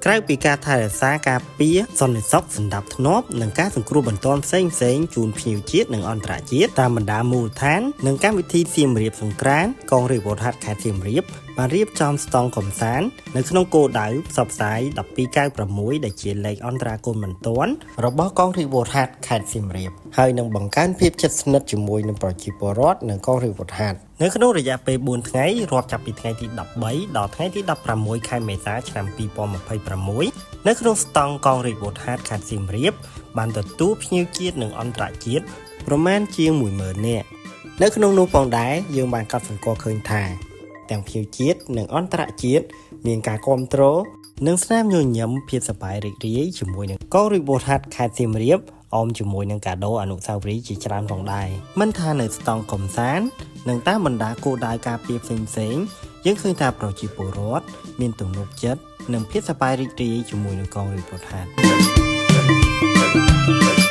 ក្រៅពីការថែរក្សាការពារសន្តិសុខសម្ដាប់ធ្នាប់និងការសង្គ្រោះបន្ទាន់ផ្សេងៗជូនភ្ញៀវជាតិនិងអន្តរជាតិតាមបណ្ដាមូលដ្ឋាននិងកម្មវិធីសៀមរាបសង្ក្រាន្តកងរាជអាវុធហត្ថខេត្តសៀមរាបបានរៀបចំស្តង់កំសាន្តនៅក្នុងគោលដៅផ្សព្វផ្សាយ1296ដែលជាលេខអន្តរាគមន៍បន្ទាន់របស់កងរាជអាវុធហត្ថខេត្តសៀមរាបហើយនឹងបង្កើនភាពជិតស្និទ្ធជាមួយនឹងប្រជាពលរដ្ឋនិងកងរាជអាវុធហត្ថនៅក្នុងរយៈពេល4ថ្ងៃរាប់ចាប់ពីថ្ងៃទី13ដល់ថ្ងៃទី16ខែមេសាឆ្នាំ2026នៅក្នុងស្តង់កងរាជអាវុធហត្ថខេត្តសៀមរាបបានទទួលភ្ញៀវជាតិនិងអន្តរជាតិប្រមាណជាង 10000 នាក់នៅក្នុងនោះផងដែរយើងបានកត់សម្គាល់ឃើញថាទាំងភ្ញៀវជាតិនិងអន្តរជាតិមានការគាំទ្រនិងស្នាមញញឹមភាពសប្បាយរីករាយជាមួយនឹងកងរាជអាវុធហត្ថខេត្តសៀមរាបអមជាមួយនឹងកាដូអនុស្សាវរីយ៍ជាច្រើនផងដែរមិនថានៅស្តង់កំសាន្តនិងតាមបណ្ដាគោលដៅការពារផ្សេងៗយើងឃើញថាប្រជាពលរដ្ឋមានទំនុកចិត្តនិងភាពសប្បាយរីករាយជាមួយនឹងកងរាជអាវុធហត្ថ